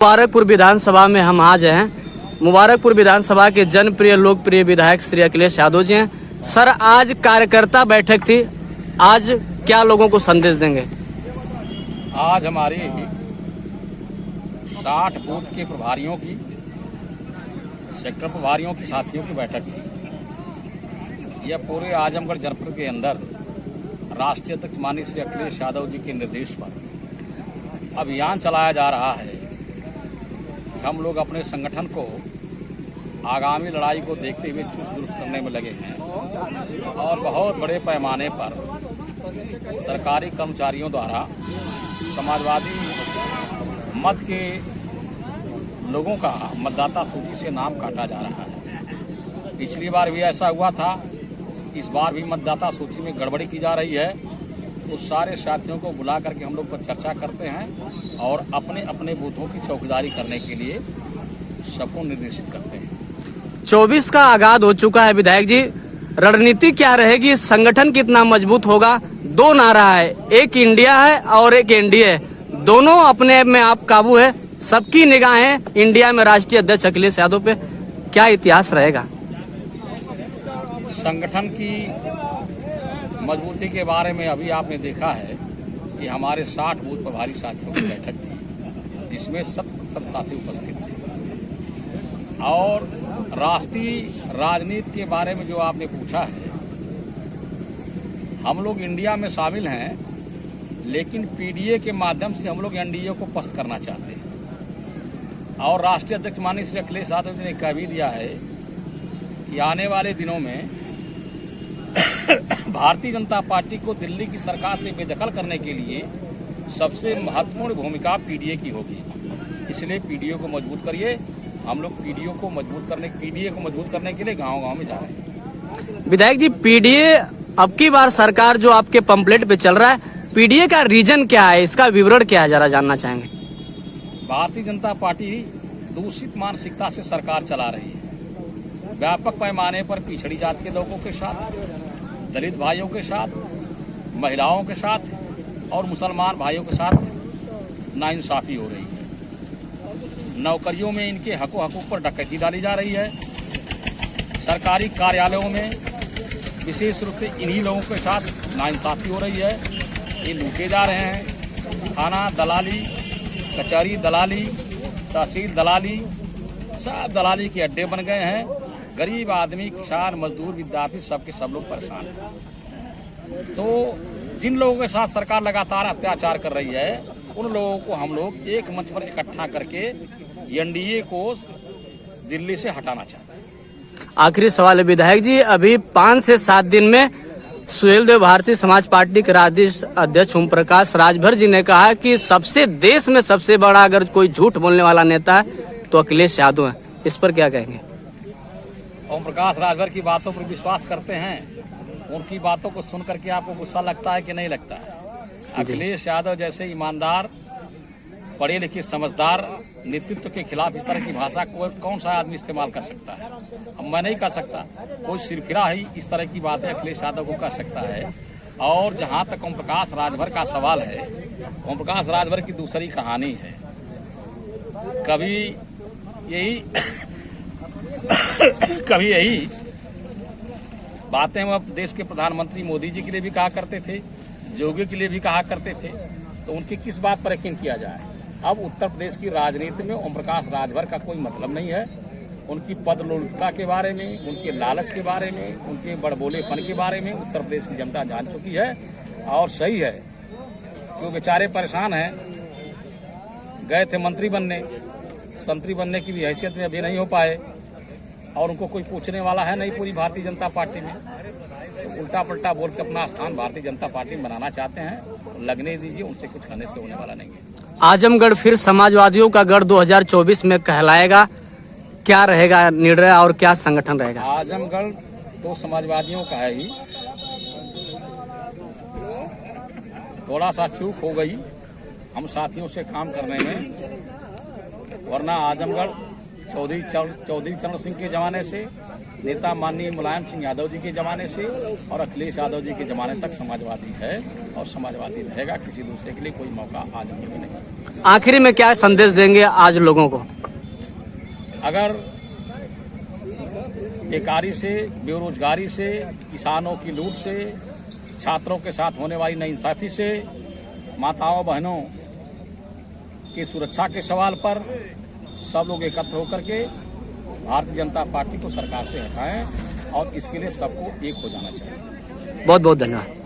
मुबारकपुर विधानसभा में हम आज हैं। मुबारकपुर विधानसभा के जनप्रिय लोकप्रिय विधायक श्री अखिलेश यादव जी हैं। सर, आज कार्यकर्ता बैठक थी, आज क्या लोगों को संदेश देंगे? आज हमारी 60 बूथ के प्रभारियों की, सेक्टर प्रभारियों की, साथियों की बैठक थी। यह पूरे आजमगढ़ जनपद के अंदर राष्ट्रीय अध्यक्ष माननीय श्री अखिलेश यादव जी के निर्देश पर अभियान चलाया जा रहा है। हम लोग अपने संगठन को आगामी लड़ाई को देखते हुए चुस्त दुरुस्त करने में लगे हैं और बहुत बड़े पैमाने पर सरकारी कर्मचारियों द्वारा समाजवादी मत के लोगों का मतदाता सूची से नाम काटा जा रहा है। पिछली बार भी ऐसा हुआ था, इस बार भी मतदाता सूची में गड़बड़ी की जा रही है। तो सारे साथियों को बुला करके हम लोग पर चर्चा करते हैं और अपने अपने बूथों की चौकीदारी करने के लिए सबको निर्देशित करते हैं। 24 का आगाज हो चुका है विधायक जी, रणनीति क्या रहेगी? संगठन कितना मजबूत होगा? दो नारा है, एक इंडिया है और एक एनडीए, दोनों अपने में आप काबू है, सबकी निगाहें इंडिया में राष्ट्रीय अध्यक्ष अखिलेश यादव पे। क्या इतिहास रहेगा? संगठन की मजबूती के बारे में अभी आपने देखा है कि हमारे 60 बूथ प्रभारी साथियों की बैठक थी, जिसमें 100% साथी उपस्थित थे। और राष्ट्रीय राजनीति के बारे में जो आपने पूछा है, हम लोग इंडिया में शामिल हैं, लेकिन पीडीए के माध्यम से हम लोग एनडीए को पस्त करना चाहते हैं। और राष्ट्रीय अध्यक्ष माननीय श्री अखिलेश यादव जी ने कह भी दिया है कि आने वाले दिनों में भारतीय जनता पार्टी को दिल्ली की सरकार से बेदखल करने के लिए सबसे महत्वपूर्ण भूमिका पीडीए की होगी। इसलिए पीडीए को मजबूत करिए। हम लोग पीडीए को मजबूत करने के लिए गांव-गांव में जा रहे हैं। विधायक जी, पीडीए अब की बार सरकार जो आपके पंपलेट पे चल रहा है, पीडीए का रीजन क्या है, इसका विवरण क्या है, जरा जानना चाहेंगे। भारतीय जनता पार्टी दूषित मानसिकता से सरकार चला रही है। व्यापक पैमाने पर पिछड़ी जाति के लोगों के साथ, दलित भाइयों के साथ, महिलाओं के साथ और मुसलमान भाइयों के साथ नाइंसाफी हो रही है। नौकरियों में इनके हकों पर डकैती डाली जा रही है। सरकारी कार्यालयों में विशेष रूप से इन्हीं लोगों के साथ नाइंसाफी हो रही है। ये लूटे जा रहे हैं। थाना दलाली, कचहरी दलाली, तहसील दलाली, सब दलाली के अड्डे बन गए हैं। गरीब आदमी, किसान, मजदूर, विद्यार्थी, सबके सब लोग परेशान हैं। तो जिन लोगों के साथ सरकार लगातार अत्याचार कर रही है, उन लोगों को हम लोग एक मंच पर इकट्ठा करके एनडीए को दिल्ली से हटाना चाहते हैं। आखिरी सवाल है विधायक जी, अभी 5 से 7 दिन में सुहेलदेव भारतीय समाज पार्टी के राष्ट्रीय अध्यक्ष ओम प्रकाश राजभर जी ने कहा कि देश में सबसे बड़ा अगर कोई झूठ बोलने वाला नेता है तो अखिलेश यादव है। इस पर क्या कहेंगे? ओम प्रकाश राजभर की बातों पर विश्वास करते हैं? उनकी बातों को सुन करके आपको गुस्सा लगता है कि नहीं लगता है? अखिलेश यादव जैसे ईमानदार, पढ़े लिखे, समझदार नेतृत्व के खिलाफ इस तरह की भाषा कौन सा आदमी इस्तेमाल कर सकता है? अब मैं नहीं कर सकता। कोई सिरफिरा ही इस तरह की बातें अखिलेश यादव को कर सकता है। और जहां तक ओम प्रकाश राजभर का सवाल है, ओम प्रकाश राजभर की दूसरी कहानी है। कभी यही बातें वो देश के प्रधानमंत्री मोदी जी के लिए भी कहा करते थे, जोगी के लिए भी कहा करते थे। तो उनकी किस बात पर यकीन किया जाए? अब उत्तर प्रदेश की राजनीति में ओम प्रकाश राजभर का कोई मतलब नहीं है। उनकी पदलोलुपता के बारे में, उनके लालच के बारे में, उनके बड़बोलेपन के बारे में उत्तर प्रदेश की जनता जान चुकी है। और सही है कि वो बेचारे परेशान हैं। गए थे मंत्री बनने की भी हैसियत में अभी नहीं हो पाए और उनको कोई पूछने वाला है नहीं पूरी भारतीय जनता पार्टी में। तो उल्टा पलटा बोल के अपना स्थान भारतीय जनता पार्टी में बनाना चाहते हैं। लगने दीजिए, उनसे कुछ करने से होने वाला नहीं है। आजमगढ़ फिर समाजवादियों का गढ़ 2024 में कहलाएगा, क्या रहेगा निर्णय और क्या संगठन रहेगा? आजमगढ़ तो समाजवादियों का है ही। थोड़ा सा चूक हो गई हम साथियों से काम करने में, वरना आजमगढ़ चौधरी चरण सिंह के जमाने से नेता माननीय मुलायम सिंह यादव जी के जमाने से और अखिलेश यादव जी के जमाने तक समाजवादी है और समाजवादी रहेगा। किसी दूसरे के लिए कोई मौका आजमगढ़ में नहीं। आखिरी में क्या संदेश देंगे आज लोगों को? अगर बेकारी से, बेरोजगारी से, किसानों की लूट से, छात्रों के साथ होने वाली नाइंसाफी से, माताओं बहनों की सुरक्षा के सवाल पर सब लोग एकत्र होकर के भारतीय जनता पार्टी को सरकार से हटाएं और इसके लिए सबको एक हो जाना चाहिए। बहुत बहुत धन्यवाद।